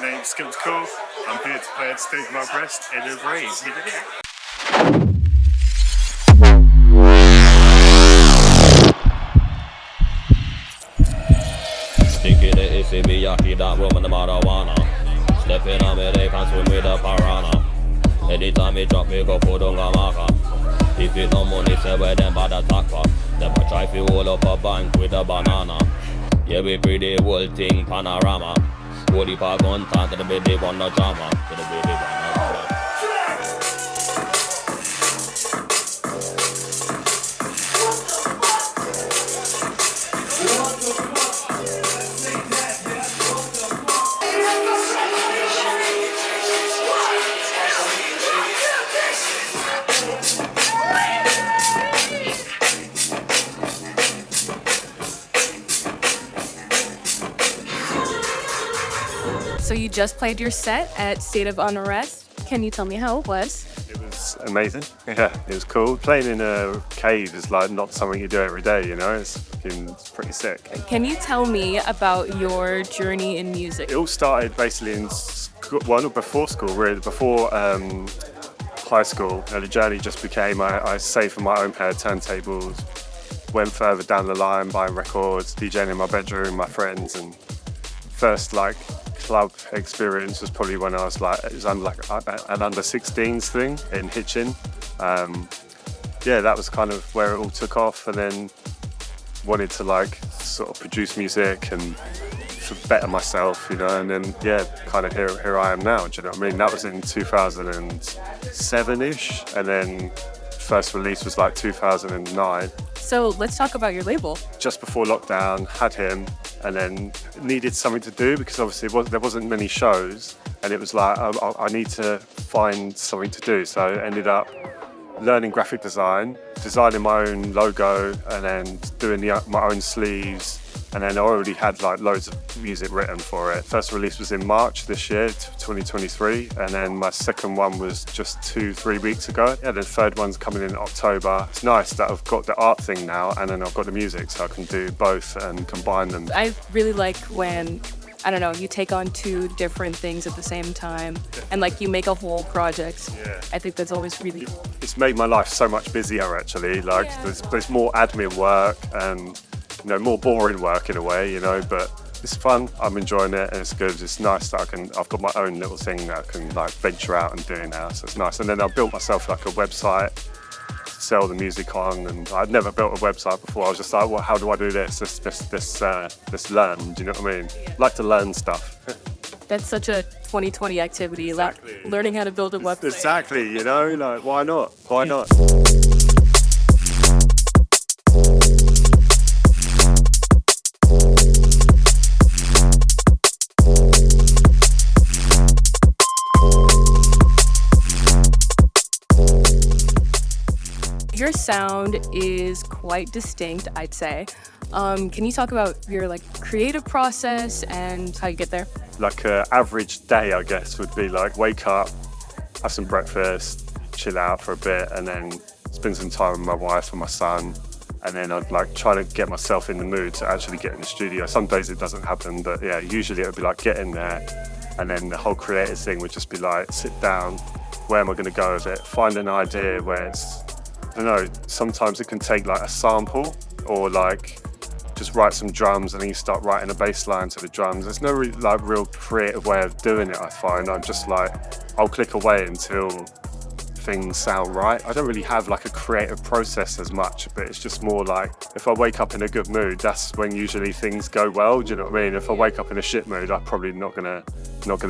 my name's Skills Cool. I'm here to play at State of Unrest in a raise. Sticky the iffy Miyaki, that woman the marijuana. Stepping on me, they can swim with the piranha. Anytime me drop me go put on a marker. If it no money, say where them bad attack for. Them a try to hold up a bank with a banana. Yeah, we pretty whole thing panorama. Holy pa contact to the baby one no drama. To the baby one no drama. So you just played your set at State of Unrest. Can you tell me how it was? It was amazing. Yeah, it was cool. Playing in a cave is like not something you do every day, you know? It's pretty sick. Can you tell me about your journey in music? It all started basically in school, well, before school, really, before high school. The journey just became I saved for my own pair of turntables, went further down the line, buying records, DJing in my bedroom, my friends, and first like club experience was probably when I was like, it was an under 16s thing in Hitchin. Yeah, that was kind of where it all took off, and then wanted to like sort of produce music and to better myself, you know, and then yeah, kind of here I am now, do you know what I mean? That was in 2007-ish, and then first release was like 2009. So let's talk about your label. Just before lockdown, had him, and then needed something to do because obviously there wasn't many shows, and it was like I need to find something to do. So I ended up learning graphic design, designing my own logo, and then doing my own sleeves. And then I already had like loads of music written for it. First release was in March this year, 2023, and then my second one was just 2-3 weeks ago. Yeah, the third one's coming in October. It's nice that I've got the art thing now, and then I've got the music, so I can do both and combine them. I really like when, I don't know, you take on two different things at the same time, and like you make a whole project. Yeah. I think that's always really cool. It's made my life so much busier actually. Like Yeah. there's more admin work and, you know, more boring work in a way, you know, but it's fun. I'm enjoying it, and it's good. It's nice that I've got my own little thing that I can like venture out and do now, so it's nice. And then I built myself like a website to sell the music on, and I'd never built a website before. I was just like, well, how do I do this? This learn, do you know what I mean? Like to learn stuff. That's such a 2020 activity, Exactly. like learning how to build a website. Exactly, you know, like why not? Why not? Your sound is quite distinct, I'd say. Can you talk about your like creative process and how you get there? Like an average day, I guess, would be like wake up, have some breakfast, chill out for a bit, and then spend some time with my wife and my son. And then I'd like try to get myself in the mood to actually get in the studio. Some days it doesn't happen, but yeah, usually it would be like get in there, and then the whole creative thing would just be like sit down, where am I going to go with it? Find an idea where it's, I don't know, sometimes it can take like a sample or like just write some drums and then you start writing a bass line to the drums. There's no like real creative way of doing it, I find. I'm just like, I'll click away until things sound right. I don't really have like a creative process as much, but it's just more like if I wake up in a good mood, that's when usually things go well, do you know what I mean? If I wake up in a shit mood, I'm probably not gonna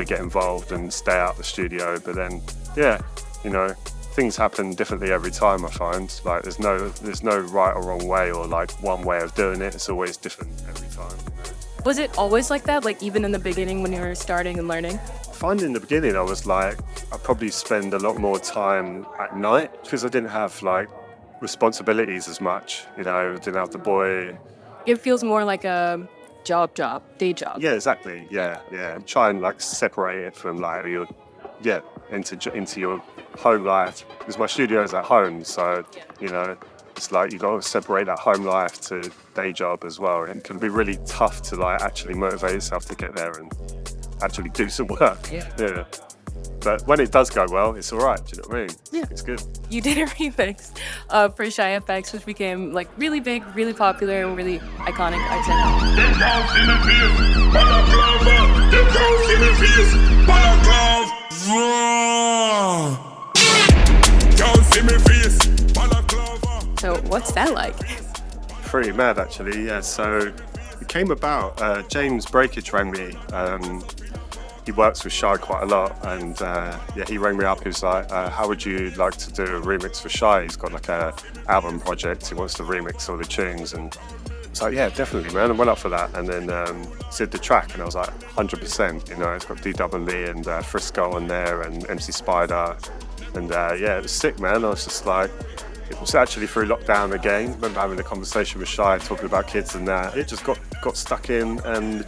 get involved and stay out the studio. But then, yeah, you know, things happen differently every time, I find. Like there's no right or wrong way or like one way of doing it. It's always different every time, you know? Was it always like that, like even in the beginning when you were starting and learning? I find in the beginning I was like, I'd probably spend a lot more time at night because I didn't have like responsibilities as much, you know, didn't have the boy. It feels more like a day job. Yeah, exactly, yeah. Try and like separate it from like your, into your home life, because my studio is at home, so you know it's like you got to separate that home life to day job as well. It can be really tough to like actually motivate yourself to get there and actually do some work. Yeah. But when it does go well, it's all right. Do you know what I mean? Yeah. It's good. You did a remix for Shy FX, which became like really big, really popular, and really iconic, I'd say. So what's that like? Pretty mad, actually. Yeah. So it came about. James Breakage rang me. He works with Shy quite a lot, and he rang me up. He was like, "How would you like to do a remix for Shy? He's got like a album project. He wants to remix all the tunes." And it's like, "Yeah, definitely, man." I went up for that, and then did the track, and I was like, 100%. You know, it's got DDoubleE and Frisco on there, and MC Spyda, and it was sick, man. I was just like. It was actually through lockdown again. I remember having a conversation with Shy, talking about kids and that. It just got stuck in, and the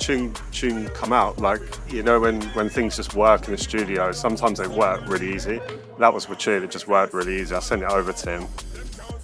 tune come out. Like, you know, when things just work in the studio, sometimes they work really easy. That was the tune, it just worked really easy. I sent it over to him,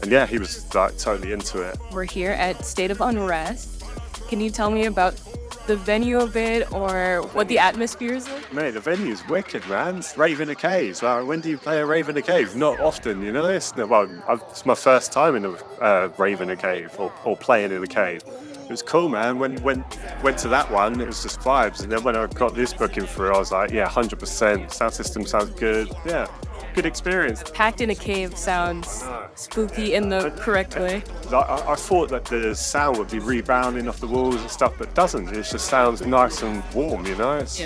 and yeah, he was like totally into it. We're here at State of Unrest. Can you tell me about the venue a bit, or what the atmosphere is like? Mate, the venue's wicked, man. It's rave in a cave. Like, when do you play a rave in a cave? Not often, you know. It's my first time in a rave in a cave, or playing in a cave. It was cool, man. When went to that one, it was just vibes. And then when I got this booking through, I was like, yeah, 100%. Sound system sounds good. Yeah, good experience. Packed in a cave sounds spooky in the correct way. I thought that the sound would be rebounding off the walls and stuff, but it doesn't. It just sounds nice and warm, you know? It's,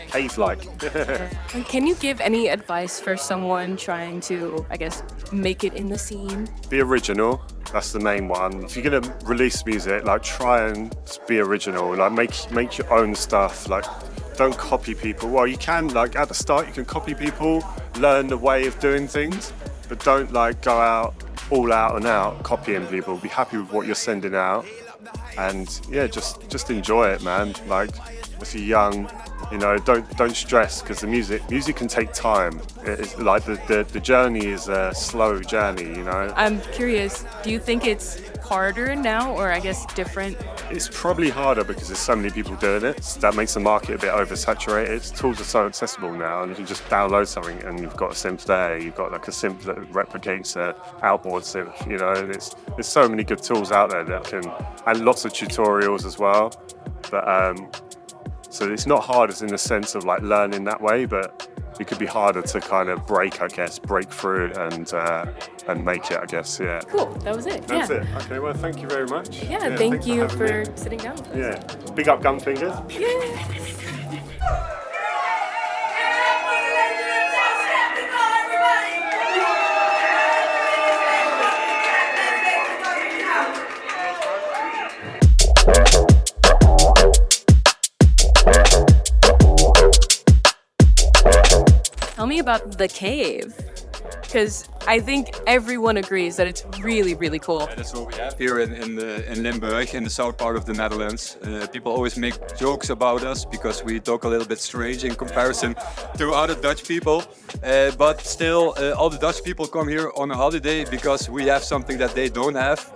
cave-like. Can you give any advice for someone trying to, I guess, make it in the scene? Be original. That's the main one. If you're gonna release music, like, try and be original. Like, make your own stuff. Like, don't copy people. Well, you can, like, at the start, you can copy people, learn the way of doing things, but don't, like, go all out and out copying people. Be happy with what you're sending out, and yeah, just enjoy it, man. Like, if you're young, you know, don't stress, because the music can take time. It's like the journey is a slow journey, you know. I'm curious, do you think it's harder now, or I guess different? It's probably harder because there's so many people doing it. So that makes the market a bit oversaturated. Tools are so accessible now, and you can just download something and you've got a synth there. You've got like a synth that replicates a outboard synth. You know, there's so many good tools out there that can, and lots of tutorials as well. But so it's not hard as in the sense of like learning that way, but it could be harder to kind of break through and make it, I guess, yeah. Cool, that was it. That's it. Okay, well, thank you very much. Yeah, thank you for sitting down with us. Yeah, big up Gunfingers. Yeah. Tell me about the cave, because I think everyone agrees that it's really, really cool. Yeah, that's what we have here in Limburg, in the south part of the Netherlands. People always make jokes about us because we talk a little bit strange in comparison to other Dutch people. But still, all the Dutch people come here on a holiday because we have something that they don't have,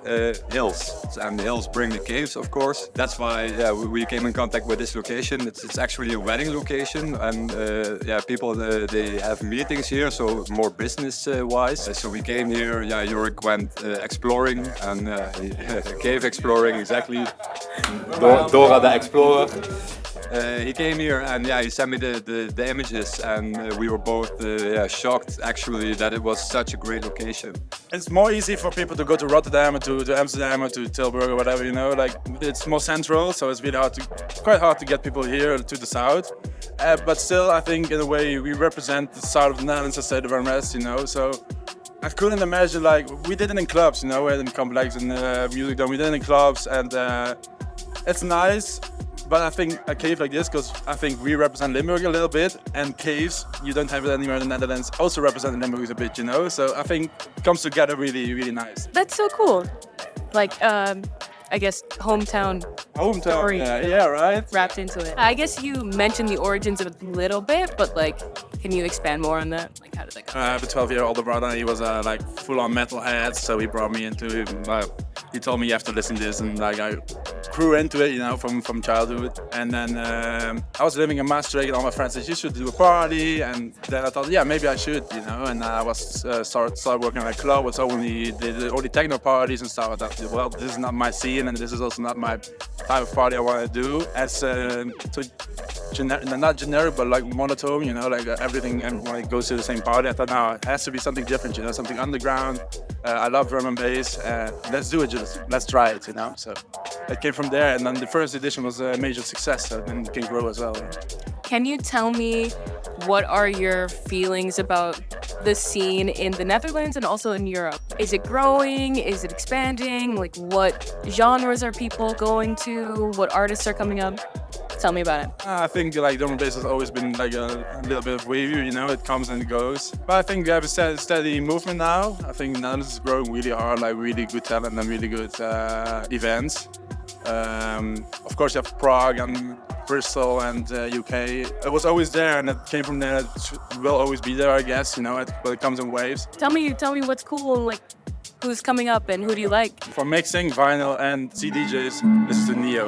hills. And the hills bring the caves, of course. That's why we came in contact with this location. It's actually a wedding location, and people they have meetings here, so more business-wise. So we came here, Jorik went exploring, and cave exploring, exactly. Dora the Explorer. He came here and he sent me the images, and we were both shocked actually that it was such a great location. It's more easy for people to go to Rotterdam or to Amsterdam or to Tilburg or whatever, you know, like it's more central, so it's really quite hard to get people here to the south. But still, I think in a way we represent the south of the Netherlands as State of Unrest, you know, so I couldn't imagine, like, we did it in clubs, you know, we had in complex and music dome, we did it in clubs, and it's nice. But I think a cave like this, because I think we represent Limburg a little bit, and caves, you don't have it anywhere in the Netherlands, also represent Limburg a bit, you know? So I think it comes together really, really nice. That's so cool. Like, I guess, hometown story. Yeah, right? Wrapped into it. I guess you mentioned the origins of it a little bit, but like, can you expand more on that? Like, how did that go? I have a 12-year-old brother. He was like full-on Metalheadz, so he brought me into. He told me you have to listen to this, and like I grew into it, you know, from childhood. And then I was living in Maastricht, and all my friends said you should do a party. And then I thought, yeah, maybe I should, you know. And I was started working at a club. Was only the techno parties and stuff. I thought, well, this is not my scene, and this is also not my type of party I want to do. As so not generic, but like monotone, you know, like everything, and when it goes to the same party, I thought, no, it has to be something different, you know, something underground. I love drum and bass. Let's do it, just let's try it, you know. So it came from there, and then the first edition was a major success, so then it can grow as well. Can you tell me what are your feelings about the scene in the Netherlands and also in Europe? Is it growing? Is it expanding? Like, what genres are people going to? What artists are coming up? Tell me about it. I think like drum and bass has always been like a little bit of wavy, you know, it comes and it goes. But I think we have a steady movement now. I think Netherlands is growing really hard, like really good talent and really good events. Of course, you have Prague and Bristol and UK. It was always there, and it came from there. It will always be there, I guess. You know, but it comes in waves. Tell me what's cool. Like, who's coming up and who do you like? For mixing, vinyl, and CDJs, this is the Neo.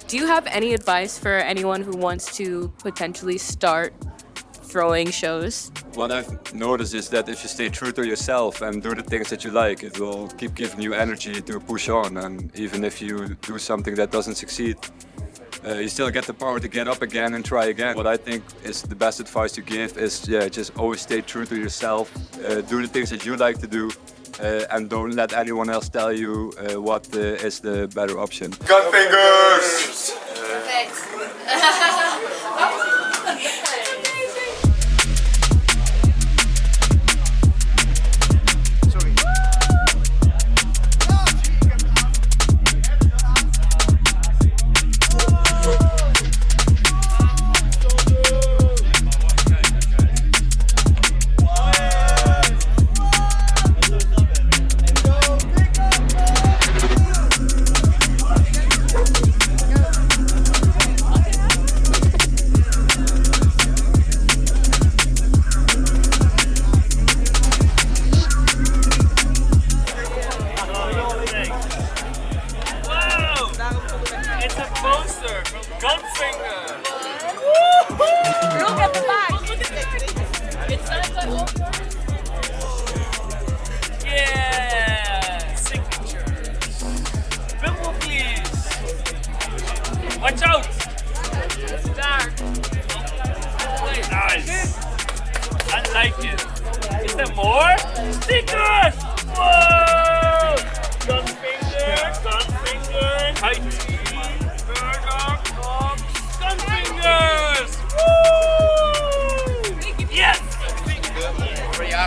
Do you have any advice for anyone who wants to potentially start throwing shows? What I've noticed is that if you stay true to yourself and do the things that you like, it will keep giving you energy to push on. And even if you do something that doesn't succeed, you still get the power to get up again and try again. What I think is the best advice to give is, just always stay true to yourself, do the things that you like to do, and don't let anyone else tell you what is the better option. Gunfingers! Perfect. Gunfingers! Look at the back! It's yeah! Signatures! Pimple, please! Watch out! It's dark! Nice! I like it! Is there more? Stickers! Whoa! Gunfingers! Gunfingers! High tea! Gunfingers! Woo! Yes!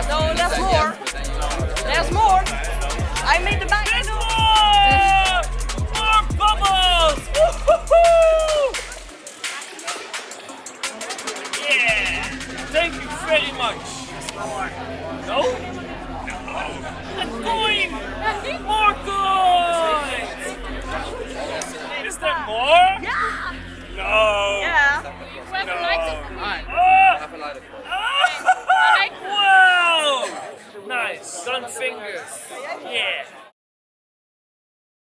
No, there's more. There's more. I made the back. There's more! More bubbles! Woo-hoo-hoo! Yeah! Thank you very much. No?